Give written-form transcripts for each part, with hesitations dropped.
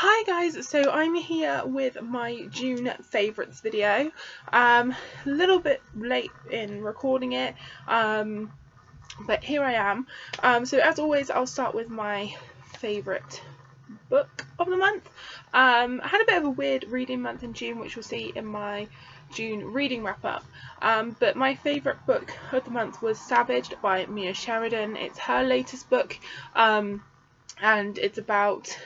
Hi guys, so I'm here with my June favourites video. A little bit late in recording it, but here I am. So as always, I'll start with my favourite book of the month. I had a bit of a weird reading month in June, which we'll see in my June reading wrap up. But my favourite book of the month was Savaged by Mia Sheridan. It's her latest book, and it's about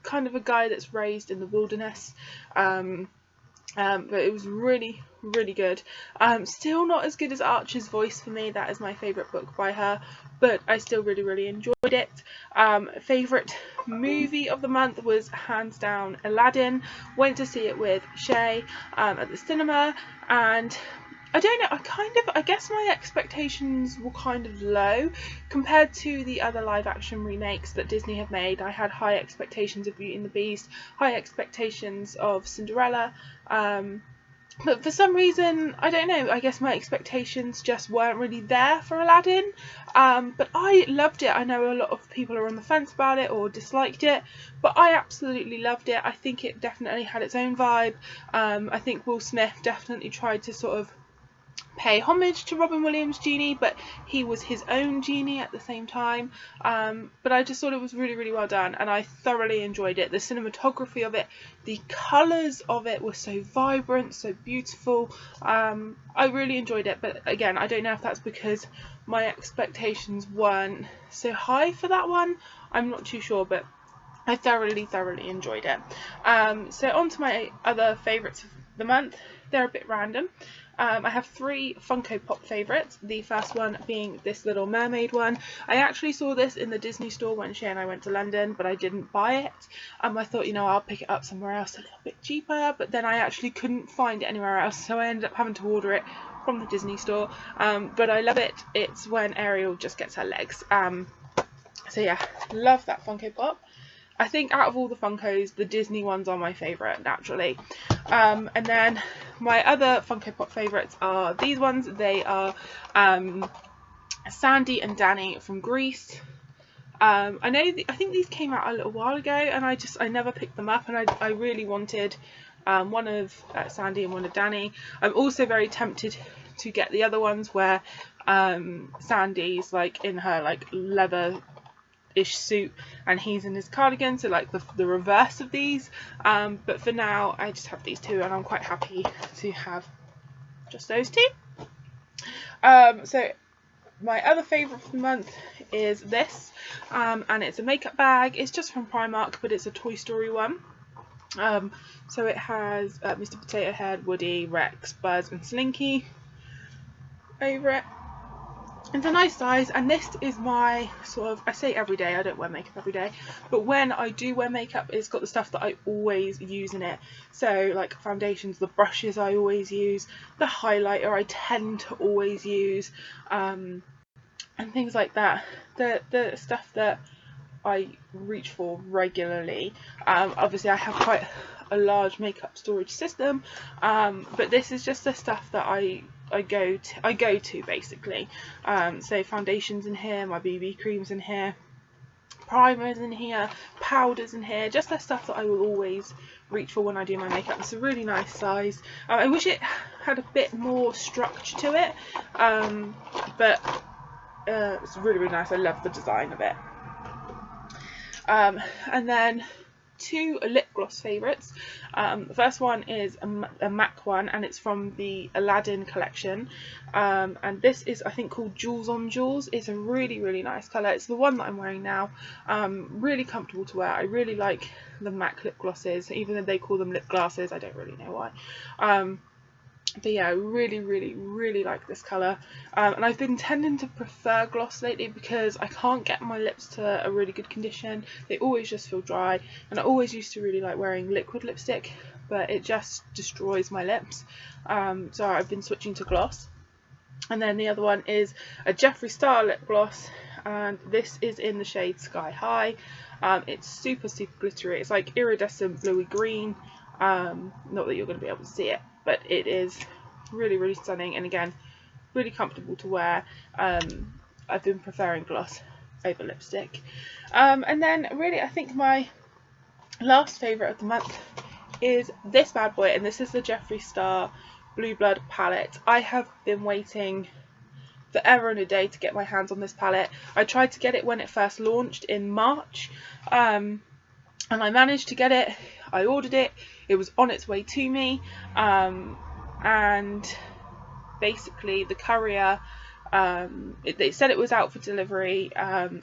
kind of a guy that's raised in the wilderness, but it was really good. Still not as good as Archer's Voice for me. That is my favourite book by her, but I still really enjoyed it. Favourite movie of the month was hands down Aladdin. Went to see it with Shay at the cinema, and I don't know, I guess my expectations were kind of low compared to the other live action remakes that Disney have made. I had high expectations of Beauty and the Beast, high expectations of Cinderella, but for some reason, I don't know, I guess my expectations just weren't really there for Aladdin. But I loved it. I know a lot of people are on the fence about it or disliked it, but I absolutely loved it. I think it definitely had its own vibe. I think Will Smith definitely tried to sort of pay homage to Robin Williams' Genie, but he was his own genie at the same time. But I just thought it was really well done, and I thoroughly enjoyed it. The cinematography of it, the colours of it were so vibrant, so beautiful. I really enjoyed it, but again, I don't know if that's because my expectations weren't so high for that one. I'm not too sure, but I thoroughly enjoyed it. So on to my other favourites of the month. They're a bit random. I have 3 Funko Pop favourites, the first one being this Little Mermaid one. I actually saw this in the Disney store when Shay and I went to London, but I didn't buy it. I thought, you know, I'll pick it up somewhere else a little bit cheaper, but then I actually couldn't find it anywhere else, so I ended up having to order it from the Disney store. But I love it. It's when Ariel just gets her legs. So yeah, love that Funko Pop. I think out of all the Funkos, the Disney ones are my favourite, naturally. And then my other Funko Pop favourites are these ones. They are Sandy and Danny from Grease. I think these came out a little while ago, and I never picked them up, and I really wanted one of Sandy and one of Danny. I'm also very tempted to get the other ones where Sandy's like in her like leather-ish suit and he's in his cardigan, so like the reverse of these, but for now I just have these 2, and I'm quite happy to have just those 2. So my other favourite for the month is this, and it's a makeup bag. It's just from Primark, but it's a Toy Story one. So it has Mr. Potato Head, Woody, Rex, Buzz and Slinky over it. It's a nice size, and this is my sort of, I say every day, I don't wear makeup every day, but when I do wear makeup, it's got the stuff that I always use in it. So like foundations, the brushes I always use, the highlighter I tend to always use, and things like that. The stuff that I reach for regularly. Obviously I have quite a large makeup storage system, but this is just the stuff that I go to basically. So foundations in here, my BB creams in here, primers in here, powders in here, just the stuff that I will always reach for when I do my makeup. It's a really nice size. I wish it had a bit more structure to it, but it's really nice. I love the design of it. And then 2 lip gloss favourites. The first one is a MAC one, and it's from the Aladdin collection, and this is I think called Jewels on Jewels. It's a really nice colour. It's the one that I'm wearing now. Really comfortable to wear. I really like the MAC lip glosses, even though they call them lip glasses. I don't really know why. But yeah, I really like this colour, and I've been tending to prefer gloss lately because I can't get my lips to a really good condition. They always just feel dry, and I always used to really like wearing liquid lipstick, but it just destroys my lips, so I've been switching to gloss. And then the other one is a Jeffree Star lip gloss, and this is in the shade Sky High. It's super glittery. It's like iridescent bluey green. Not that you're going to be able to see it, but it is really stunning, and again really comfortable to wear. I've been preferring gloss over lipstick. And then really I think my last favourite of the month is this bad boy, and this is the Jeffree Star Blue Blood palette. I have been waiting forever and a day to get my hands on this palette. I tried to get it when it first launched in March, and I managed to get it. I ordered it, it was on its way to me, and basically the courier, it said it was out for delivery,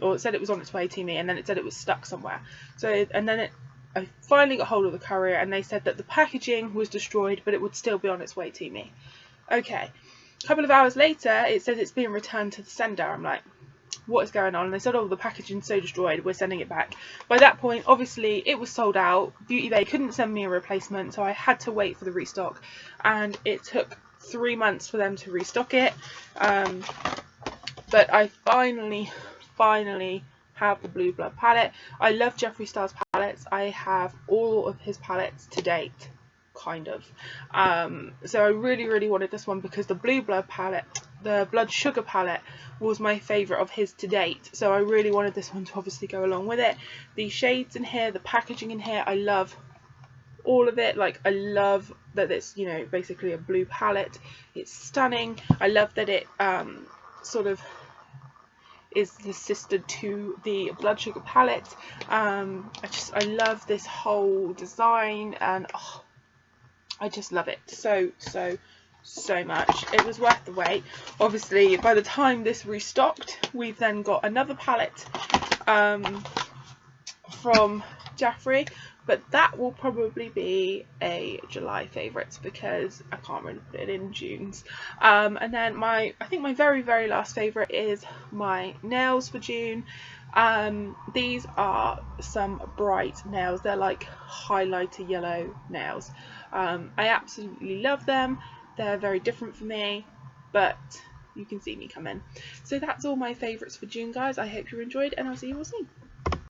or it said it was on its way to me, and then it said it was stuck somewhere. So, and then I finally got hold of the courier, and they said that the packaging was destroyed, but it would still be on its way to me. Okay. A couple of hours later, it says it's being returned to the sender. I'm like, what is going on? And they said, oh, the packaging's so destroyed, we're sending it back. By that point, obviously, it was sold out. Beauty Bay couldn't send me a replacement, so I had to wait for the restock. And it took 3 months for them to restock it. But I finally have the Blue Blood palette. I love Jeffree Star's palettes. I have all of his palettes to date. Kind of. So I really wanted this one because the Blue Blood palette, the Blood Sugar palette, was my favourite of his to date. So I really wanted this one to obviously go along with it. The shades in here, the packaging in here, I love all of it. Like, I love that it's, you know, basically a blue palette. It's stunning. I love that it sort of is the sister to the Blood Sugar palette. I love this whole design, and oh, I just love it so much. It was worth the wait. Obviously, by the time this restocked, we've then got another palette from Jeffree, but that will probably be a July favourite because I can't really put it in June's. And then I think my very last favourite is my nails for June. These are some bright nails. They're like highlighter yellow nails. I absolutely love them. They're very different for me, but you can see me come in. So that's all my favourites for June, guys. I hope you enjoyed, and I'll see you all soon.